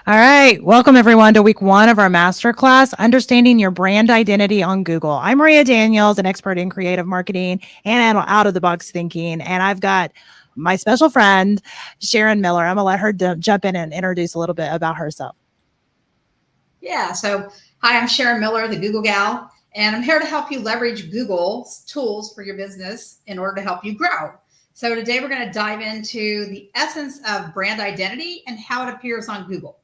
All right. Welcome, everyone, to week one of our masterclass, Understanding Your Brand Identity on Google. I'm Maria Daniels, an expert in creative marketing and out of the box thinking. And I've got my special friend, Sharon Miller. I'm going to let her jump in and introduce a little bit about herself. Yeah. So, hi, I'm Sharon Miller, the Google Gal, and I'm here to help you leverage Google's tools for your business in order to help you grow. So, today we're going to dive into the essence of brand identity and how it appears on Google.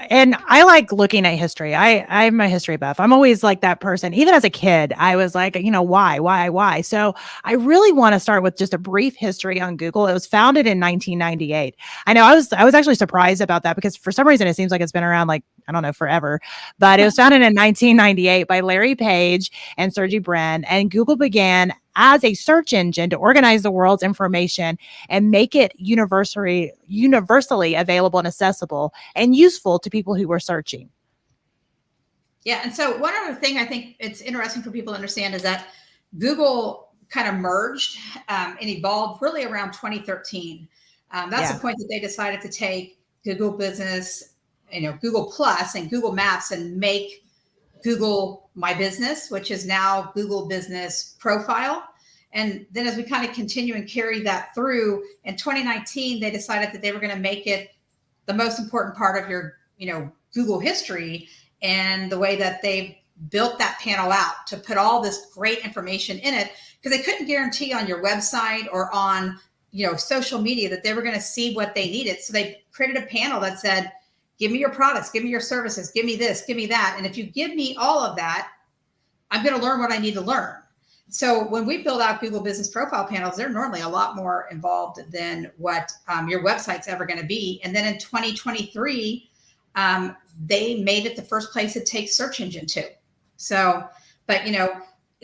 And I like looking at history. I'm a history buff. I'm always like that person. Even as a kid, I was like, why? So I really want to start with just a brief history on Google. It was founded in 1998. I know I was actually surprised about that because for some reason it seems like it's been around like I don't know forever, but it was founded in 1998 by Larry Page and Sergey Brin, and Google began as a search engine to organize the world's information and make it universally available and accessible and useful to people who were searching. Yeah. And so, one other thing I think it's interesting for people to understand is that Google kind of merged and evolved really around 2013. That's the point that they decided to take Google Business, Google Plus and Google Maps and make Google My Business, which is now Google Business Profile. And then as we kind of continue and carry that through in 2019, they decided that they were going to make it the most important part of your, Google history, and the way that they built that panel out to put all this great information in it, because they couldn't guarantee on your website or on, social media that they were going to see what they needed. So they created a panel that said, give me your products, give me your services, give me this, give me that. And if you give me all of that, I'm going to learn what I need to learn. So when we build out Google Business Profile panels, they're normally a lot more involved than what your website's ever going to be. And then in 2023, they made it the first place it takes search engine to. So, but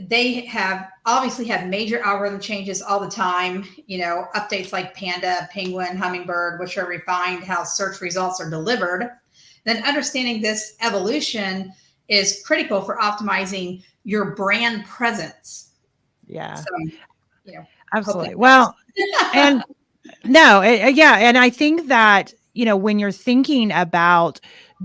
they have obviously had major algorithm changes all the time, updates like Panda, Penguin, Hummingbird, which are refined how search results are delivered. Then understanding this evolution is critical for optimizing your brand presence. Yeah. So, absolutely. Well, and no, yeah. And I think that, when you're thinking about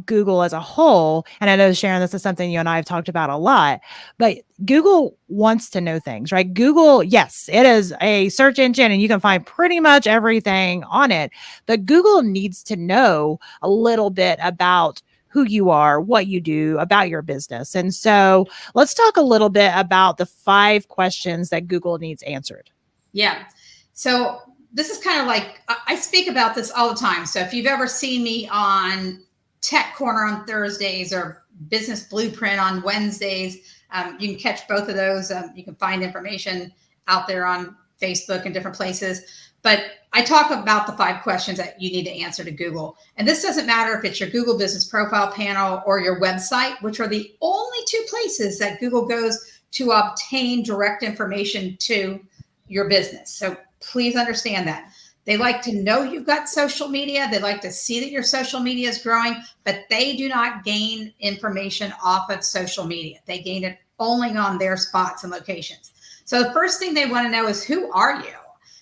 Google as a whole, and I know, Sharon, this is something you and I have talked about a lot, but Google wants to know things, right? Google, yes, it is a search engine and you can find pretty much everything on it, but Google needs to know a little bit about who you are, what you do, about your business. And so let's talk a little bit about the 5 questions that Google needs answered. Yeah. So this is kind of like, I speak about this all the time. So if you've ever seen me on Tech Corner on Thursdays or Business Blueprint on Wednesdays, you can catch both of those. You can find information out there on Facebook and different places. But I talk about the 5 questions that you need to answer to Google. And this doesn't matter if it's your Google Business Profile panel or your website, which are the only 2 places that Google goes to obtain direct information to your business. So please understand that. They like to know you've got social media. They like to see that your social media is growing, but they do not gain information off of social media. They gain it only on their spots and locations. So the first thing they want to know is, who are you?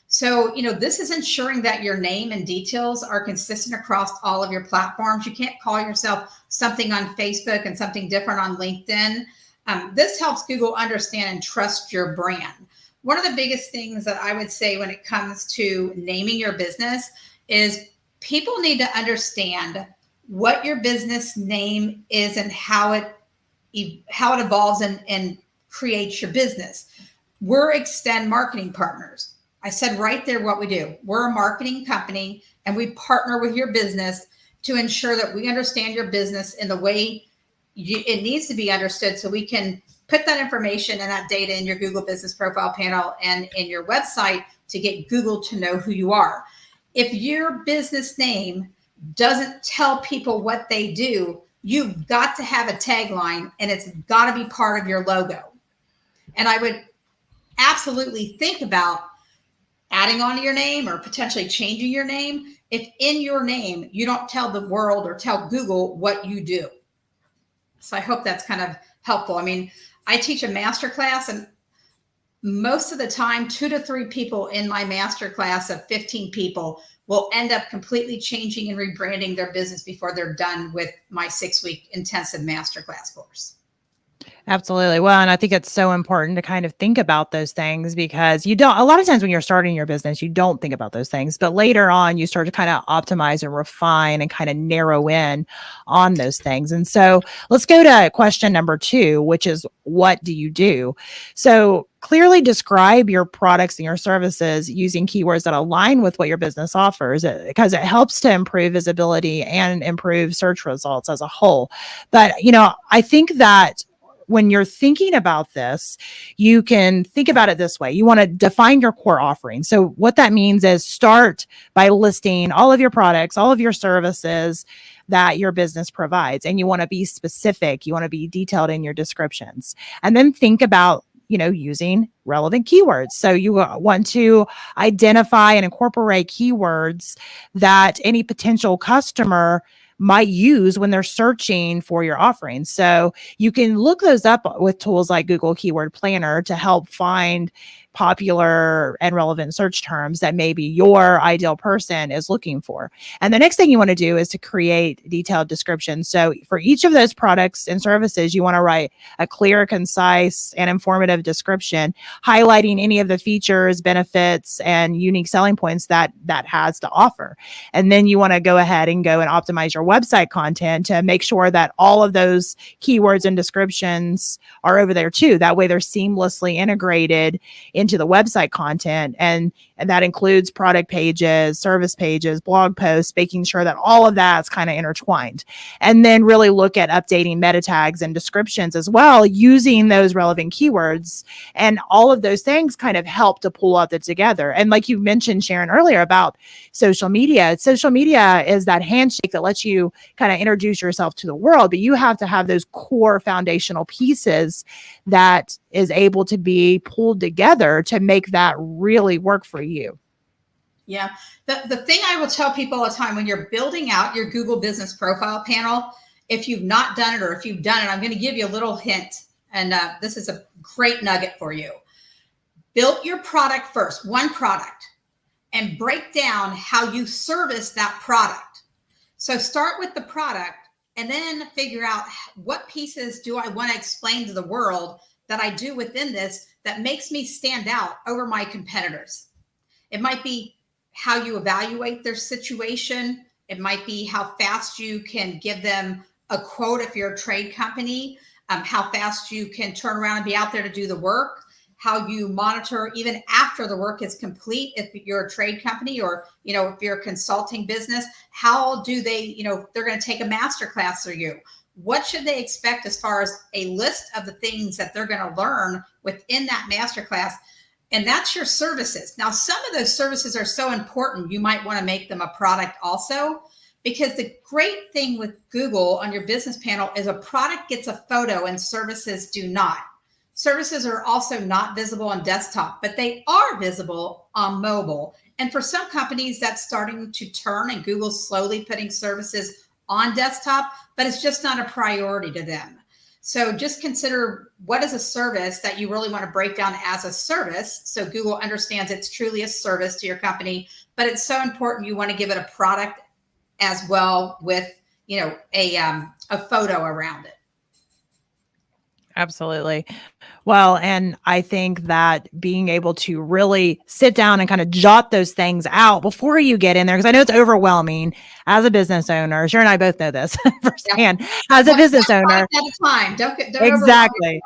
So, this is ensuring that your name and details are consistent across all of your platforms. You can't call yourself something on Facebook and something different on LinkedIn. This helps Google understand and trust your brand. One of the biggest things that I would say when it comes to naming your business is people need to understand what your business name is and how it evolves and creates your business. We're Extend Marketing Partners. I said right there what we do. We're a marketing company and we partner with your business to ensure that we understand your business in the way it needs to be understood, so we can put that information and that data in your Google Business Profile panel and in your website to get Google to know who you are. If your business name doesn't tell people what they do, you've got to have a tagline and it's got to be part of your logo. And I would absolutely think about adding on to your name or potentially changing your name if in your name you don't tell the world or tell Google what you do. So I hope that's kind of helpful. I mean, I teach a masterclass, and most of the time, 2 to 3 people in my masterclass of 15 people will end up completely changing and rebranding their business before they're done with my 6-week intensive masterclass course. Absolutely. Well, and I think it's so important to kind of think about those things because you don't, a lot of times when you're starting your business, you don't think about those things, but later on you start to kind of optimize and refine and kind of narrow in on those things. And so let's go to question number 2, which is what do you do? So clearly describe your products and your services using keywords that align with what your business offers because it helps to improve visibility and improve search results as a whole. But, I think that when you're thinking about this, you can think about it this way. You want to define your core offering. So what that means is start by listing all of your products, all of your services that your business provides. And you want to be specific. You want to be detailed in your descriptions. And then think about using relevant keywords. So you want to identify and incorporate keywords that any potential customer might use when they're searching for your offerings. So you can look those up with tools like Google Keyword Planner to help find popular and relevant search terms that maybe your ideal person is looking for. And the next thing you want to do is to create detailed descriptions. So for each of those products and services, you want to write a clear, concise, and informative description, highlighting any of the features, benefits, and unique selling points that has to offer. And then you want to go ahead and optimize your website content to make sure that all of those keywords and descriptions are over there too. That way they're seamlessly integrated into the website content. And that includes product pages, service pages, blog posts, making sure that all of that's kind of intertwined. And then really look at updating meta tags and descriptions as well, using those relevant keywords. And all of those things kind of help to pull all that together. And like you mentioned, Sharon, earlier about social media is that handshake that lets you kind of introduce yourself to the world, but you have to have those core foundational pieces that is able to be pulled together to make that really work for you. Yeah. The thing I will tell people all the time when you're building out your Google business profile panel, if you've not done it, or if you've done it, I'm going to give you a little hint. And this is a great nugget for you. Build your product first, one product, and break down how you service that product. So start with the product and then figure out what pieces do I want to explain to the world that I do within this that makes me stand out over my competitors. It might be how you evaluate their situation. It might be how fast you can give them a quote if you're a trade company, how fast you can turn around and be out there to do the work, how you monitor even after the work is complete if you're a trade company, or if you're a consulting business, how do they, they're going to take a master class through you. What should they expect as far as a list of the things that they're going to learn within that masterclass? And that's your services. Now, some of those services are so important, you might want to make them a product also, because the great thing with Google on your business panel is a product gets a photo and services do not. Services are also not visible on desktop, but they are visible on mobile. And for some companies, that's starting to turn, and Google's slowly putting services on desktop, but it's just not a priority to them. So just consider what is a service that you really want to break down as a service. So Google understands it's truly a service to your company, but it's so important you want to give it a product as well with, a photo around it. Absolutely. Well, and I think that being able to really sit down and kind of jot those things out before you get in there, because I know it's overwhelming as a business owner. Sharon and I both know this firsthand. Yeah. As a business owner, at a time. Don't exactly.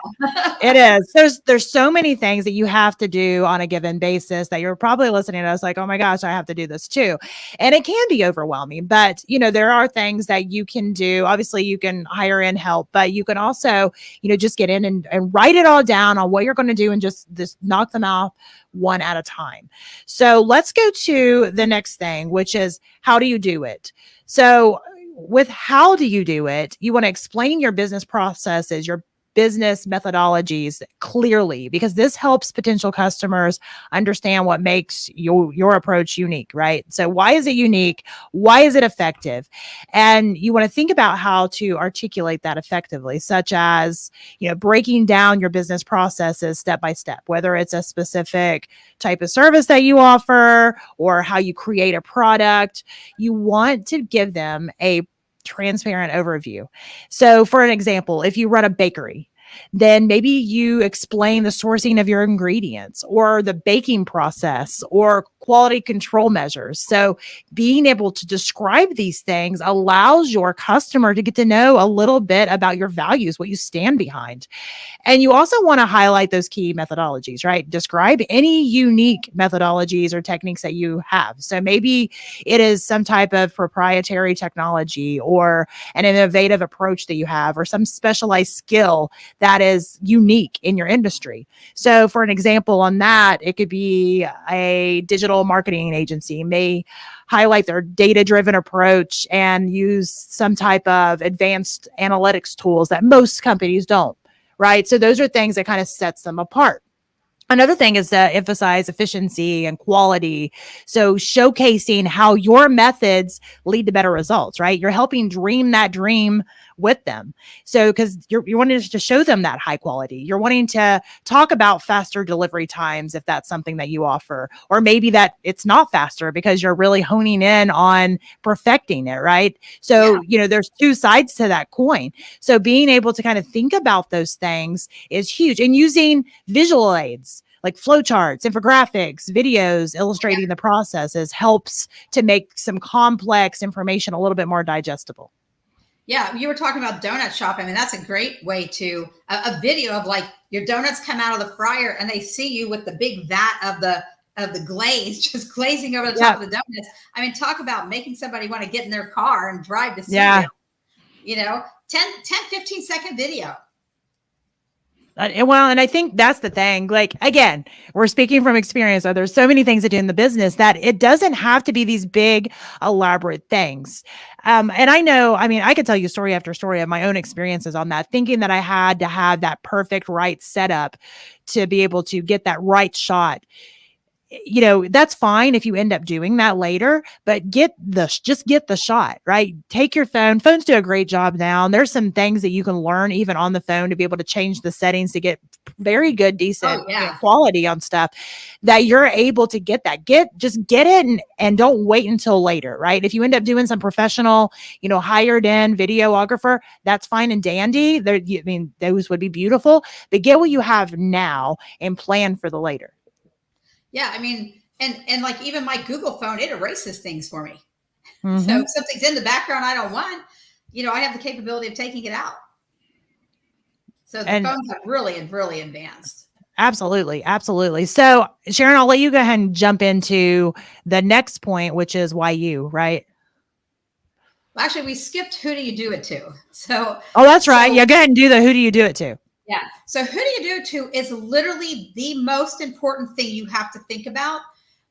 It is. There's so many things that you have to do on a given basis that you're probably listening to us like, oh my gosh, I have to do this too. And it can be overwhelming, but there are things that you can do. Obviously you can hire in help, but you can also, just get in and write it all down on what you're going to do and just knock them out one at a time. So let's go to the next thing, which is how do you do it? So with how do you do it, you want to explain your business processes, your business methodologies clearly, because this helps potential customers understand what makes your approach unique, right? So why is it unique? Why is it effective? And you want to think about how to articulate that effectively, such as, breaking down your business processes step by step, whether it's a specific type of service that you offer or how you create a product. You want to give them a transparent overview. So, for an example, if you run a bakery, then maybe you explain the sourcing of your ingredients or the baking process or quality control measures. So, being able to describe these things allows your customer to get to know a little bit about your values, what you stand behind. And you also want to highlight those key methodologies, right? Describe any unique methodologies or techniques that you have. So maybe it is some type of proprietary technology or an innovative approach that you have, or some specialized skill that is unique in your industry. So, for an example on that, it could be a digital marketing agency may highlight their data-driven approach and use some type of advanced analytics tools that most companies don't, right? So those are things that kind of sets them apart. Another thing is to emphasize efficiency and quality. So showcasing how your methods lead to better results, right? You're helping dream that dream with them. So because you're wanting to show them that high quality, you're wanting to talk about faster delivery times if that's something that you offer, or maybe that it's not faster because you're really honing in on perfecting it, right? So, there's two sides to that coin. So being able to kind of think about those things is huge, and using visual aids like flowcharts, infographics, videos illustrating the processes helps to make some complex information a little bit more digestible. Yeah, you were talking about donut shop. I mean, that's a great way to a video of like your donuts come out of the fryer and they see you with the big vat of the glaze just glazing over the top of the donuts. I mean, talk about making somebody want to get in their car and drive to see you. 10-15 second video. Well, and I think that's the thing. Like, again, we're speaking from experience. So there's so many things to do in the business that it doesn't have to be these big, elaborate things. And I know, I mean, I could tell you story after story of my own experiences on that, thinking that I had to have that perfect right setup to be able to get that right shot. That's fine if you end up doing that later, but just get the shot, right? Take your phones do a great job now. And there's some things that you can learn even on the phone to be able to change the settings to get very good, decent quality on stuff that you're able to get that. Just get it and don't wait until later, right? If you end up doing some professional, hired in videographer, that's fine and dandy. Those would be beautiful, but get what you have now and plan for the later. Yeah, I mean, and like even my Google phone, it erases things for me. Mm-hmm. So if something's in the background I don't want, I have the capability of taking it out. So the phones have really advanced. Absolutely. Absolutely. So Sharon, I'll let you go ahead and jump into the next point, which is why you, right? Well, actually, we skipped who do you do it to? So that's right. Yeah, go ahead and do the who do you do it to? Yeah. So who do you do it to is literally the most important thing you have to think about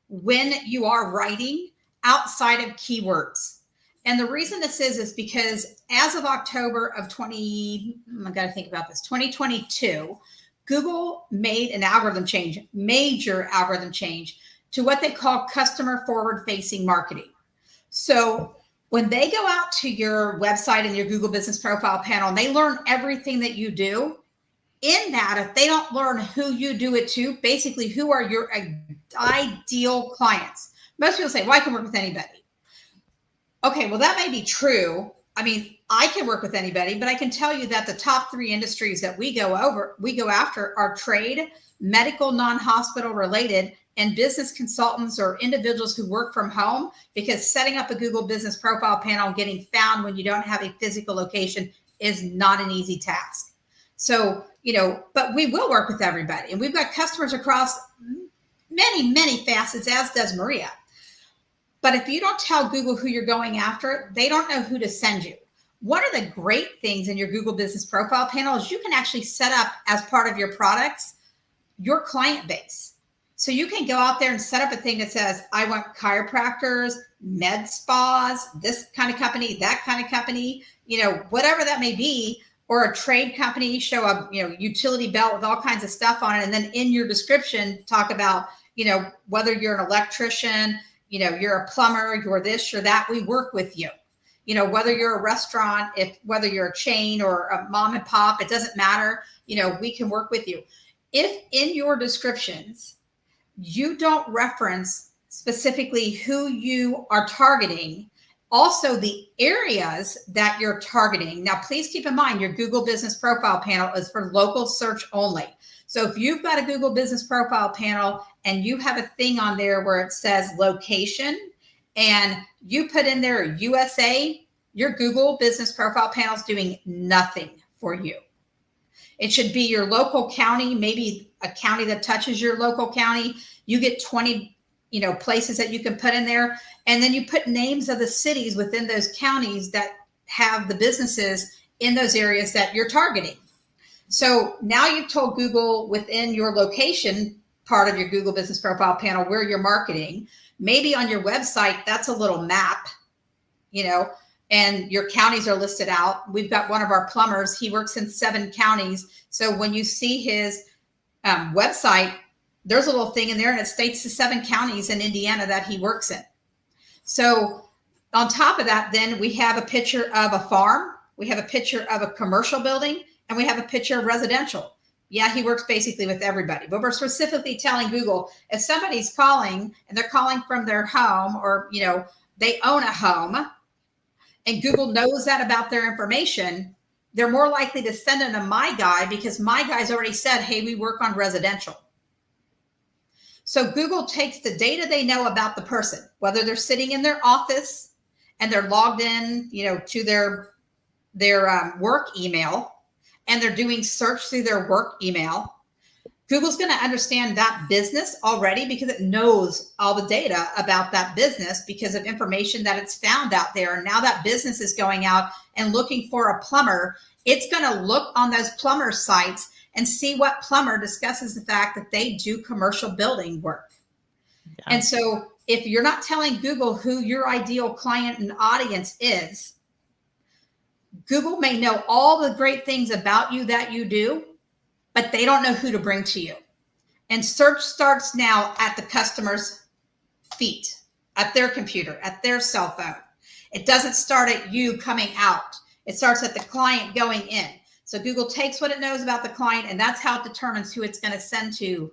when you are writing outside of keywords. And the reason this is because as of October of 2022, Google made an algorithm change, major algorithm change to what they call customer forward facing marketing. So when they go out to your website and your Google Business Profile panel and they learn everything that you do, in that, if they don't learn who you do it to, basically who are your ideal clients. Most people say, well, I can work with anybody. Okay, well, that may be true. I mean, I can work with anybody, but I can tell you that the top 3 industries that we go after are trade, medical, non-hospital related, and business consultants or individuals who work from home, because setting up a Google Business Profile panel and getting found when you don't have a physical location is not an easy task. So, but we will work with everybody. And we've got customers across many, many facets, as does Maria. But if you don't tell Google who you're going after, they don't know who to send you. One of the great things in your Google Business Profile panel is you can actually set up, as part of your products, your client base. So you can go out there and set up a thing that says, I want chiropractors, med spas, this kind of company, that kind of company, whatever that may be. or a trade company, show a utility belt with all kinds of stuff on it, and then in your description talk about whether you're an electrician, you're a plumber, you're this, you're that, we work with you. Whether you're a restaurant, whether you're a chain or a mom and pop, it doesn't matter. We can work with you. If in your descriptions you don't reference specifically who you are targeting, also the areas that you're targeting. Now, please keep in mind your Google Business Profile panel is for local search only. So if you've got a Google Business Profile panel and you have a thing on there where it says location and you put in there USA, your Google Business Profile panel is doing nothing for you. It should be your local county, maybe a county that touches your local county. You get 20 places that you can put in there. And then you put names of the cities within those counties that have the businesses in those areas that you're targeting. So now you've told Google within your location part of your Google Business Profile panel where you're marketing. Maybe on your website, that's a little map, and your counties are listed out. We've got one of our plumbers. He works in 7 counties. So when you see his website, there's a little thing in there and it states the 7 counties in Indiana that he works in. So on top of that, then we have a picture of a farm. We have a picture of a commercial building, and we have a picture of residential. Yeah, he works basically with everybody, but we're specifically telling Google if somebody's calling and they're calling from their home or, they own a home and Google knows that about their information, they're more likely to send in a My Guy because My Guy's already said, hey, we work on residential. So Google takes the data they know about the person, whether they're sitting in their office and they're logged in, to their work email, and they're doing search through their work email. Google's going to understand that business already because it knows all the data about that business because of information that it's found out there. And now that business is going out and looking for a plumber. It's going to look on those plumber sites and see what plumber discusses the fact that they do commercial building work. Yeah. And so if you're not telling Google who your ideal client and audience is, Google may know all the great things about you that you do, but they don't know who to bring to you. And search starts now at the customer's feet, at their computer, at their cell phone. It doesn't start at you coming out. It starts at the client going in. So Google takes what it knows about the client, and that's how it determines who it's going to send to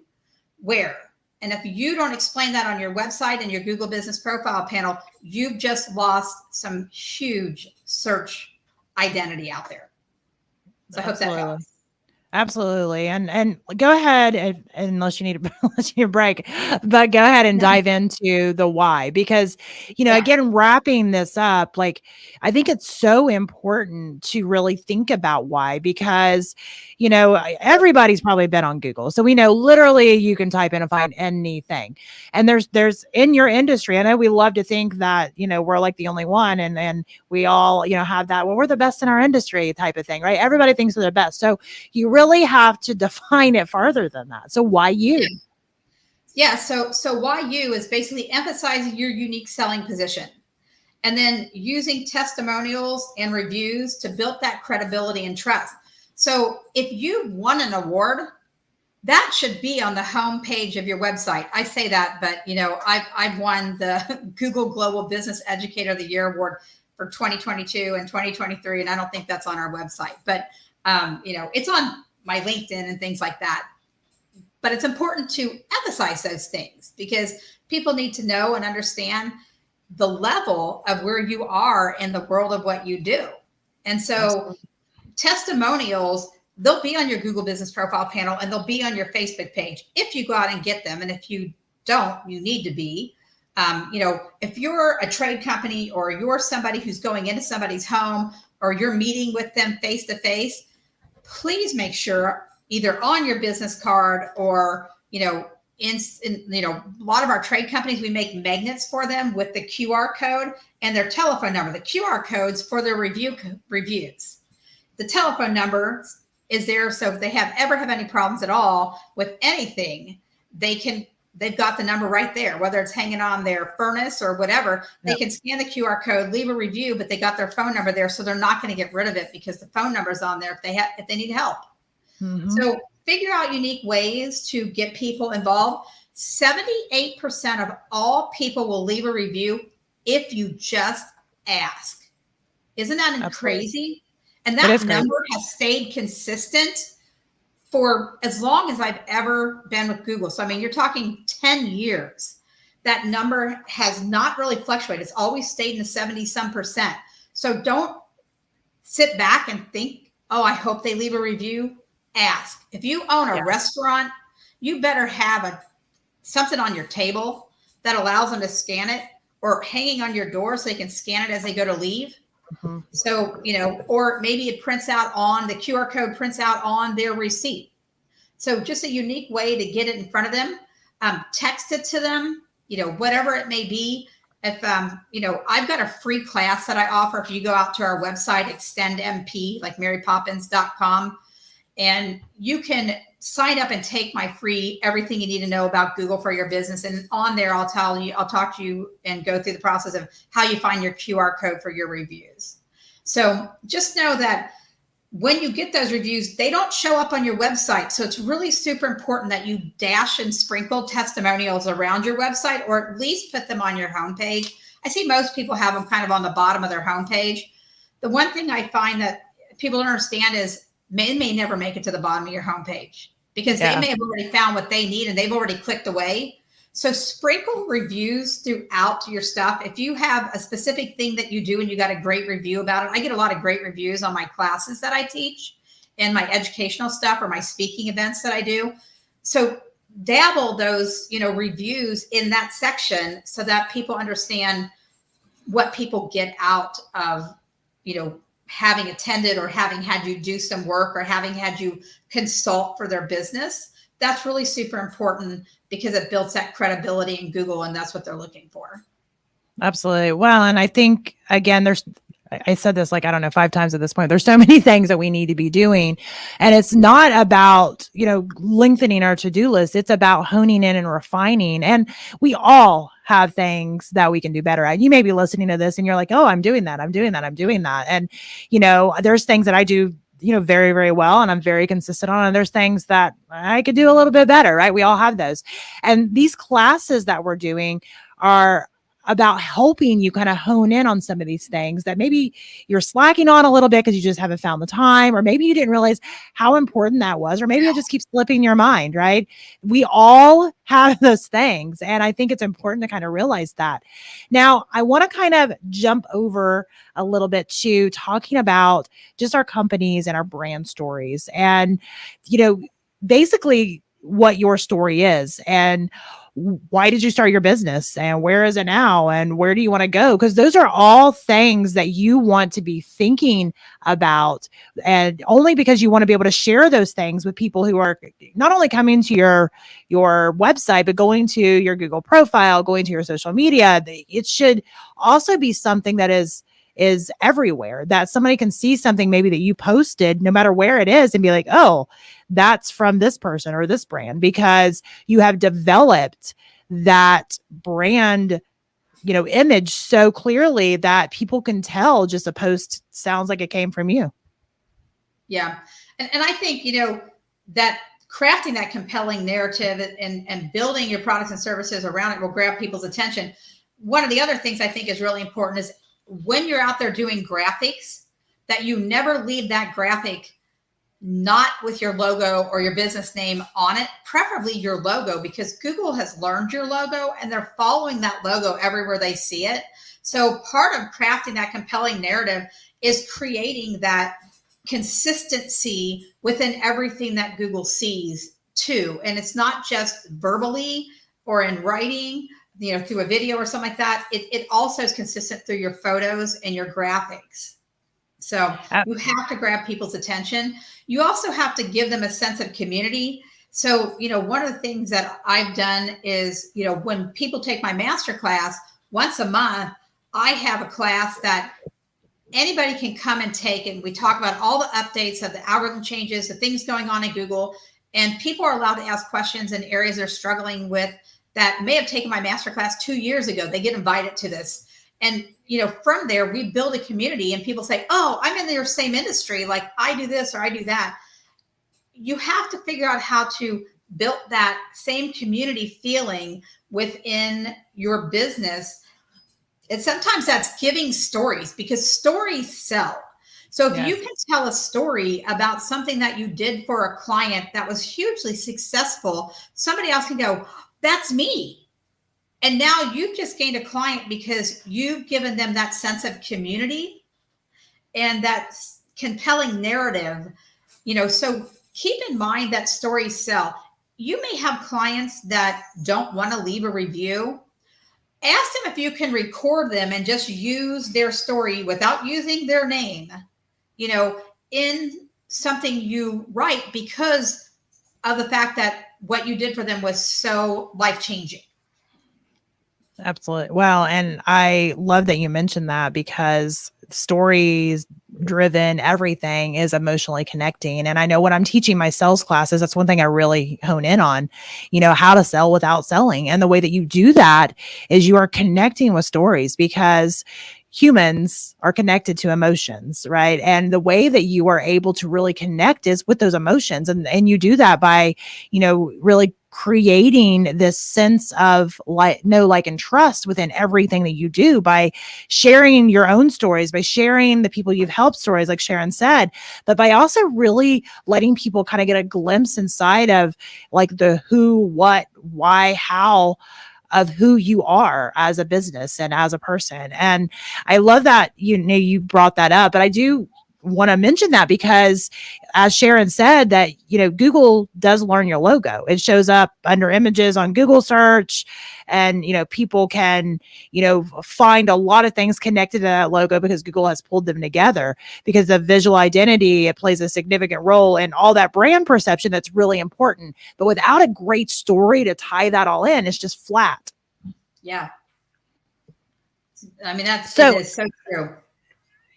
where. And if you don't explain that on your website and your Google Business Profile panel, you've just lost some huge search identity out there. So I hope that helps. Absolutely. And go ahead, unless you need a break, but go ahead and dive into the why, because, again, wrapping this up, like, I think it's so important to really think about why, because, everybody's probably been on Google. So we know literally you can type in and find anything. And there's in your industry, I know we love to think that, we're like the only one and we all, have that, well, we're the best in our industry type of thing, right? Everybody thinks they're the best. So you really have to define it farther than that. So why you? Yeah. So why you is basically emphasizing your unique selling position and then using testimonials and reviews to build that credibility and trust. So if you've won an award, that should be on the home page of your website. I say that, but I've won the Google Global Business Educator of the Year Award for 2022 and 2023. And I don't think that's on our website, but it's on my LinkedIn and things like that. But it's important to emphasize those things because people need to know and understand the level of where you are in the world of what you do. And so Absolutely. Testimonials, they'll be on your Google Business Profile panel and they'll be on your Facebook page if you go out and get them. And if you don't, you need to be. If you're a trade company or you're somebody who's going into somebody's home or you're meeting with them face to face, please make sure either on your business card or, in a lot of our trade companies, we make magnets for them with the QR code and their telephone number. The QR codes for their reviews. The telephone number is there. So if they ever have any problems at all with anything, they can they've got the number right there, whether it's hanging on their furnace or whatever. They Yep. can scan the QR code, leave a review, but they got their phone number there, so they're not going to get rid of it because the phone number is on there if they need help. Mm-hmm. So figure out unique ways to get people involved. 78% of all people will leave a review if you just ask. Isn't that Absolutely. crazy? And It that is crazy. number has stayed consistent for as long as I've ever been with Google. So, I mean, you're talking 10 years. That number has not really fluctuated. It's always stayed in the 70 some percent. So don't sit back and think, oh, I hope they leave a review. Ask. If you own a restaurant, you better have something on your table that allows them to scan it, or hanging on your door so they can scan it as they go to leave. Mm-hmm. So, or maybe it prints out on the QR code, prints out on their receipt. So just a unique way to get it in front of them. Text it to them, whatever it may be. If, I've got a free class that I offer. If you go out to our website, extendmp, like marypoppins.com, and you can sign up and take my free everything you need to know about Google for your business. And on there, I'll talk to you and go through the process of how you find your QR code for your reviews. So just know that when you get those reviews, they don't show up on your website. So it's really super important that you dash and sprinkle testimonials around your website, or at least put them on your homepage. I see most people have them kind of on the bottom of their homepage. The one thing I find that people don't understand is may never make it to the bottom of your homepage, because they may have already found what they need and they've already clicked away. So sprinkle reviews throughout your stuff. If you have a specific thing that you do and you got a great review about it, I get a lot of great reviews on my classes that I teach and my educational stuff or my speaking events that I do. So dabble those, reviews in that section so that people understand what people get out of, having attended or having had you do some work or having had you consult for their business. That's really super important because it builds that credibility in Google, and that's what they're looking for. Absolutely. Well, and I think, again, I said this, like, I don't know, 5 times at this point. There's so many things that we need to be doing. And it's not about, lengthening our to-do list. It's about honing in and refining. And we all have things that we can do better at. You may be listening to this and you're like, oh, I'm doing that. I'm doing that. I'm doing that. And, there's things that I do, very, very well, and I'm very consistent on. And there's things that I could do a little bit better, right? We all have those. And these classes that we're doing are about helping you kind of hone in on some of these things that maybe you're slacking on a little bit because you just haven't found the time, or maybe you didn't realize how important that was, or maybe it just keeps slipping your mind, right? We all have those things. And I think it's important to kind of realize that. Now, I want to kind of jump over a little bit to talking about just our companies and our brand stories and, basically what your story is and why did you start your business and where is it now and where do you want to go? Because those are all things that you want to be thinking about, and only because you want to be able to share those things with people who are not only coming to your website, but going to your Google profile, going to your social media. It should also be something that is everywhere, that somebody can see something maybe that you posted, no matter where it is, and be like, oh, that's from this person or this brand, because you have developed that brand, image so clearly that people can tell just a post sounds like it came from you. Yeah. And I think, that crafting that compelling narrative and building your products and services around it will grab people's attention. One of the other things I think is really important is when you're out there doing graphics, that you never leave that graphic not with your logo or your business name on it, preferably your logo, because Google has learned your logo and they're following that logo everywhere they see it. So part of crafting that compelling narrative is creating that consistency within everything that Google sees too. And it's not just verbally or in writing, through a video or something like that. It also is consistent through your photos and your graphics. So you have to grab people's attention. You also have to give them a sense of community. So, one of the things that I've done is, when people take my masterclass once a month, I have a class that anybody can come and take. And we talk about all the updates of the algorithm changes, the things going on in Google, and people are allowed to ask questions in areas they're struggling with that may have taken my masterclass 2 years ago. They get invited to this. And, from there, we build a community and people say, oh, I'm in your same industry. Like I do this or I do that. You have to figure out how to build that same community feeling within your business. And sometimes that's giving stories, because stories sell. So if you can tell a story about something that you did for a client that was hugely successful, somebody else can go, that's me. And now you've just gained a client because you've given them that sense of community and that compelling narrative. So keep in mind that stories sell. You may have clients that don't want to leave a review. Ask them if you can record them and just use their story without using their name, in something you write, because of the fact that what you did for them was so life-changing. Absolutely. Well, and I love that you mentioned that, because stories driven everything is emotionally connecting. And I know when I'm teaching my sales classes, that's one thing I really hone in on, how to sell without selling. And the way that you do that is you are connecting with stories, because humans are connected to emotions, right? And the way that you are able to really connect is with those emotions. And you do that by, really creating this sense of know, like, and trust within everything that you do, by sharing your own stories, by sharing the people you've helped stories, like Sharon said, but by also really letting people kind of get a glimpse inside of like the who, what, why, how of who you are as a business and as a person. And I love that you brought that up, but I do want to mention that because, as Sharon said, that Google does learn your logo. It shows up under images on Google search, and people can find a lot of things connected to that logo because Google has pulled them together, because the visual identity, it plays a significant role in all that brand perception that's really important. But without a great story to tie that all in, it's just flat. Yeah. I mean, it is so true.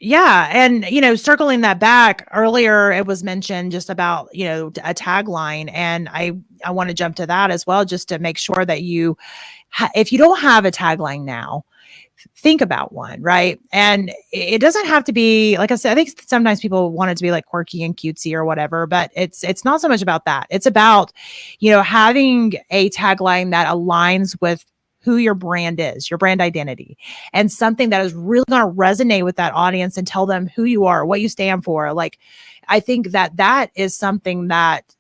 Yeah. And, circling that back earlier, it was mentioned just about, a tagline. And I want to jump to that as well, just to make sure that if you don't have a tagline now, think about one, right? And it doesn't have to be, like I said, I think sometimes people want it to be like quirky and cutesy or whatever, but it's not so much about that. It's about, having a tagline that aligns with who your brand is, your brand identity, and something that is really going to resonate with that audience and tell them who you are, what you stand for. Like, I think that is something that,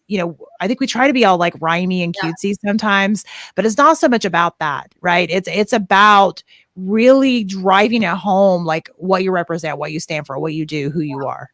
I think we try to be all like rhymey and cutesy sometimes, but it's not so much about that, right? It's about really driving it home, like what you represent, what you stand for, what you do, who you are.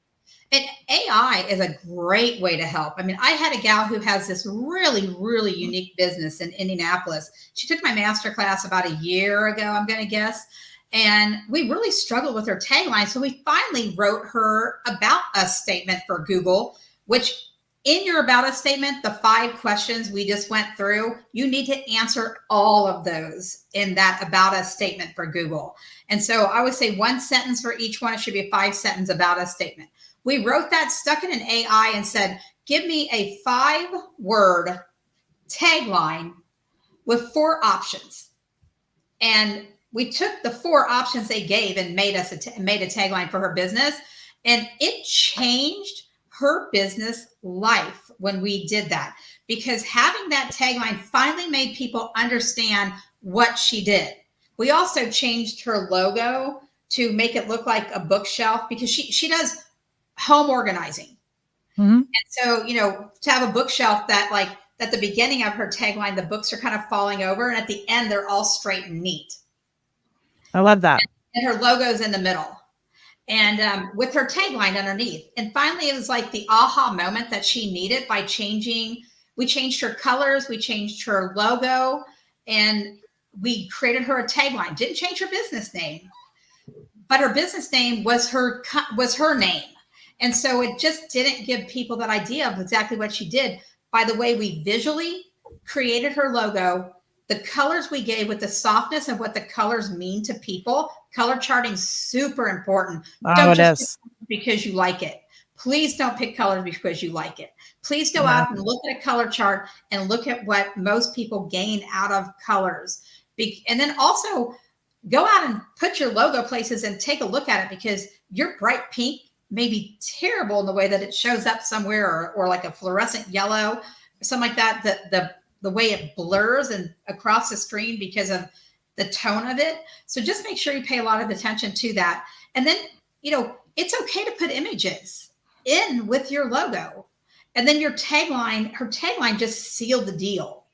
And AI is a great way to help. I mean, I had a gal who has this really, really unique business in Indianapolis. She took my masterclass about a year ago, I'm going to guess. And we really struggled with her tagline. So we finally wrote her about us statement for Google, which in your about us statement, the 5 questions we just went through, you need to answer all of those in that about us statement for Google. And so I would say 1 sentence for each one. It should be a 5-sentence about us statement. We wrote that, stuck it in AI, and said, give me a 5-word tagline with 4 options. And we took the 4 options they gave and made a tagline for her business. And it changed her business life when we did that, because having that tagline finally made people understand what she did. We also changed her logo to make it look like a bookshelf, because she does home organizing. Mm-hmm. And so, to have a bookshelf that, like, at the beginning of her tagline, the books are kind of falling over, and at the end, they're all straight and neat. I love that. And her logo's in the middle. And with her tagline underneath. And finally, it was like the aha moment that she needed by we changed her colors, we changed her logo, and we created her a tagline. Didn't change her business name, but her business name was her name. And so it just didn't give people that idea of exactly what she did. By the way, we visually created her logo, the colors we gave with the softness of what the colors mean to people. Color charting is super important. Oh, Don't it just is. because you like it. Please don't pick colors because you like it. Please go Yeah. out and look at a color chart and look at what most people gain out of colors. And then also go out and put your logo places and take a look at it, because your bright pink may be terrible in the way that it shows up somewhere, or like a fluorescent yellow, something like that. The way it blurs and across the screen because of the tone of it. So just make sure you pay a lot of attention to that. And then, it's okay to put images in with your logo. And then your tagline, her tagline just sealed the deal.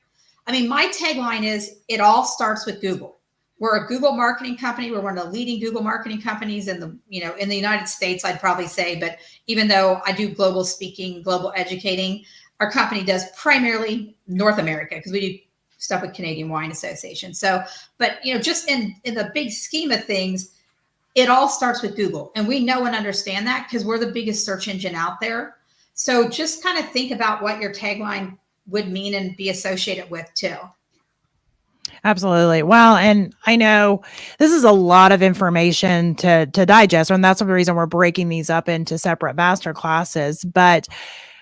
I mean, my tagline is, it all starts with Google. We're a Google marketing company. We're one of the leading Google marketing companies in the United States, I'd probably say. But even though I do global speaking, global educating, our company does primarily North America, because we do stuff with Canadian Wine Association. So, but just in the big scheme of things, it all starts with Google. And we know and understand that because we're the biggest search engine out there. So just kind of think about what your tagline would mean and be associated with too. Absolutely. Well, and I know this is a lot of information to digest, and that's the reason we're breaking these up into separate master classes. But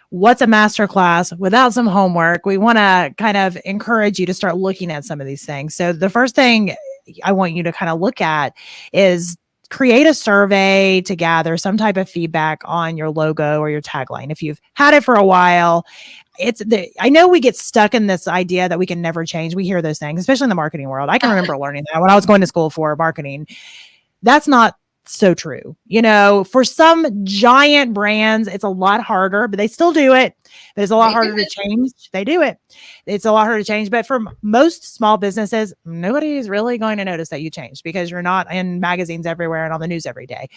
what's a master class without some homework? We want to kind of encourage you to start looking at some of these things. So the first thing I want you to kind of look at is create a survey to gather some type of feedback on your logo or your tagline. If you've had it for a while, I know we get stuck in this idea that we can never change. We hear those things, especially in the marketing world. I can remember learning that when I was going to school for marketing. That's not so true. For some giant brands, it's a lot harder, but they still do it. But it's a lot harder to change. They do it. It's a lot harder to change. But for most small businesses, nobody is really going to notice that you changed, because you're not in magazines everywhere and on the news every day.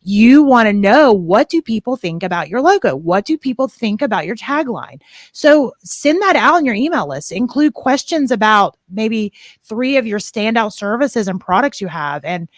You want to know, what do people think about your logo? What do people think about your tagline? So send that out on your email list. Include questions about maybe 3 of your standout services and products you have, and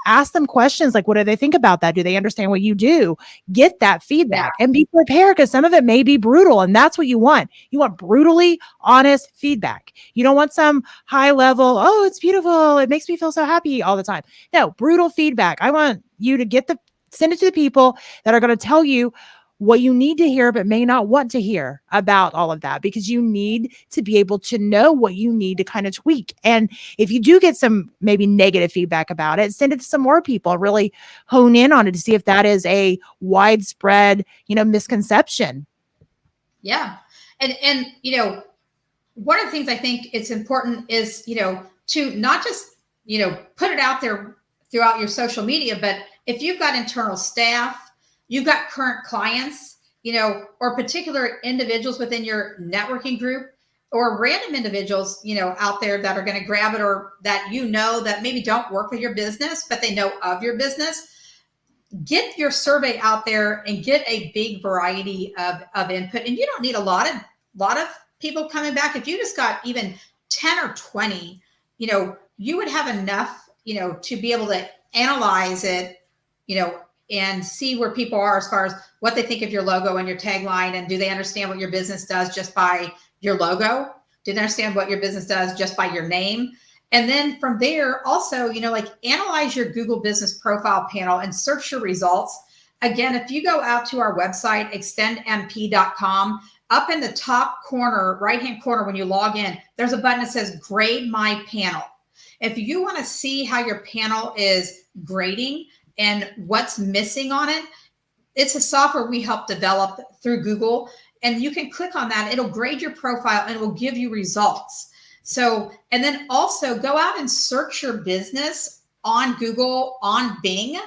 ask them questions like, what do they think about that? Do they understand what you do? Get that feedback and be prepared, because some of it may be brutal, and that's what you want. You want brutally honest feedback. You don't want some high level, oh, it's beautiful, it makes me feel so happy all the time. No, brutal feedback. I want you to send it to the people that are going to tell you what you need to hear, but may not want to hear about all of that, because you need to be able to know what you need to kind of tweak. And if you do get some maybe negative feedback about it, send it to some more people, really hone in on it to see if that is a widespread, misconception. Yeah. And one of the things I think it's important is, to not just, put it out there throughout your social media, but if you've got internal staff, you've got current clients, or particular individuals within your networking group, or random individuals, out there that are going to grab it, or that, that maybe don't work with your business, but they know of your business. Get your survey out there and get a big variety of input. And you don't need a lot of people coming back. If you just got even 10 or 20, you would have enough, to be able to analyze it, and see where people are as far as what they think of your logo and your tagline. And do they understand what your business does just by your logo? Do they understand what your business does just by your name? And then from there, also, analyze your Google business profile panel and search your results. Again, if you go out to our website, extendmp.com, up in the top corner, right-hand corner, when you log in, there's a button that says grade my panel. If you want to see how your panel is grading and what's missing on it, it's a software we help develop through Google. And you can click on that. It'll grade your profile and it will give you results. So, and then also go out and search your business on Google, on Bing,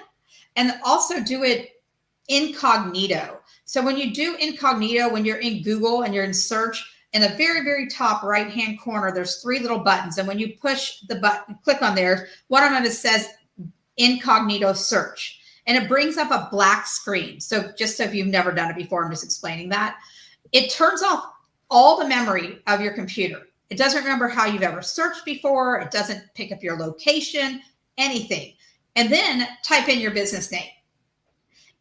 and also do it incognito. So when you do incognito, when you're in Google and you're in search, in the very, very top right-hand corner, there's 3 little buttons. And when you push the button, click on there, one of them says incognito search. And it brings up a black screen. So just so if you've never done it before, I'm just explaining that. It turns off all the memory of your computer. It doesn't remember how you've ever searched before. It doesn't pick up your location, anything. And then type in your business name.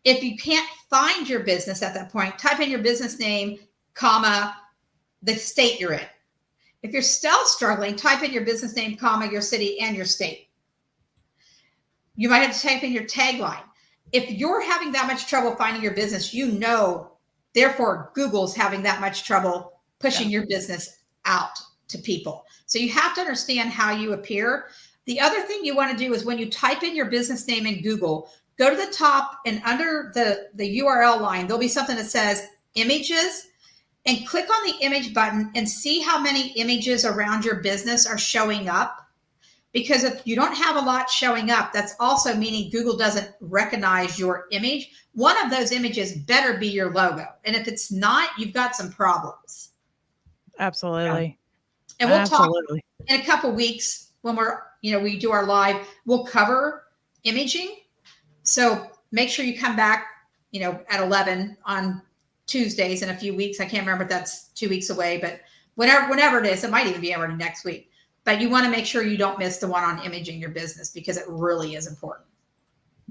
If you can't find your business at that point, type in your business name, comma, the state you're in. If you're still struggling, type in your business name, comma, your city and your state. You might have to type in your tagline. if you're having that much trouble finding your business, therefore Google's having that much trouble pushing your business out to people. So you have to understand how you appear. The other thing you want to do is when you type in your business name in Google, go to the top, and under the URL line, there'll be something that says images, and click on the image button and see how many images around your business are showing up. Because if you don't have a lot showing up, that's also meaning Google doesn't recognize your image. One of those images better be your logo. And if it's not, you've got some problems. Absolutely. And we'll talk in a couple weeks when we do our live, we'll cover imaging. So make sure you come back, at 11 on Tuesdays in a few weeks. I can't remember if that's 2 weeks away, but whenever it is, it might even be already next week. But you want to make sure you don't miss the one on imaging your business because it really is important.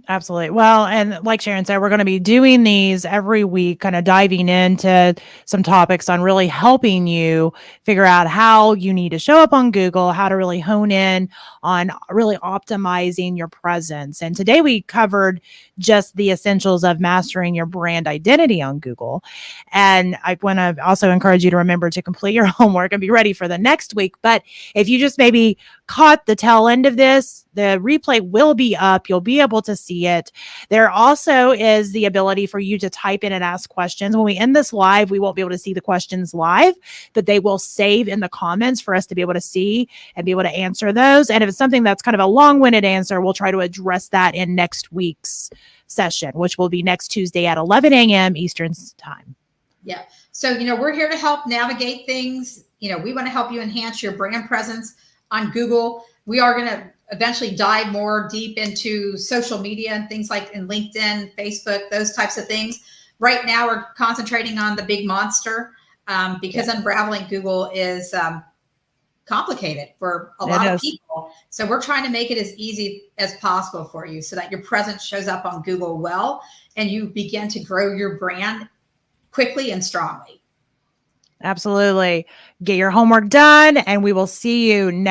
Absolutely. Well, and like Sharon said, we're going to be doing these every week, kind of diving into some topics on really helping you figure out how you need to show up on Google, how to really hone in on really optimizing your presence. And today we covered just the essentials of mastering your brand identity on Google. And I want to also encourage you to remember to complete your homework and be ready for the next week. But if you just maybe caught the tail end of this, the replay will be up. You'll be able to see it. There also is the ability for you to type in and ask questions. When we end this live, we won't be able to see the questions live, but they will save in the comments for us to be able to see and be able to answer those. And if it's something that's kind of a long-winded answer, we'll try to address that in next week's session, which will be next Tuesday at 11 a.m. Eastern time. Yeah. So, we're here to help navigate things. We want to help you enhance your brand presence on Google. We are going to eventually dive more deep into social media and things like in LinkedIn, Facebook, those types of things. Right now, we're concentrating on the big monster because unraveling Google is complicated for a lot of people. So we're trying to make it as easy as possible for you so that your presence shows up on Google well and you begin to grow your brand quickly and strongly. Absolutely. Get your homework done, and we will see you next